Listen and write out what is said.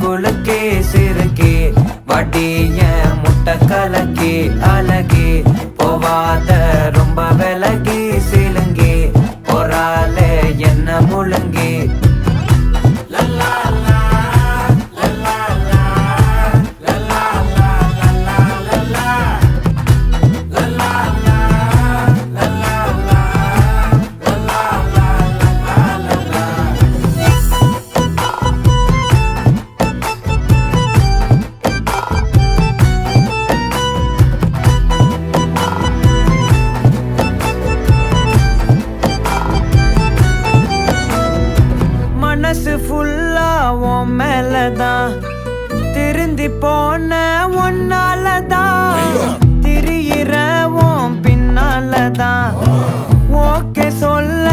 குலுக்கி சிறுக்கி வடிய முட்டை கலக்கி அழகி போவாத ரொம்ப விலகி சிலுங்கி பொறாலே என்ன முழுங்கி மனசு ஃபுல்லா உன் மேலதான் திருந்தி போன ஒன்னாலதான் திரியிற உன் பின்னாலதான் ஓகே சொல்ல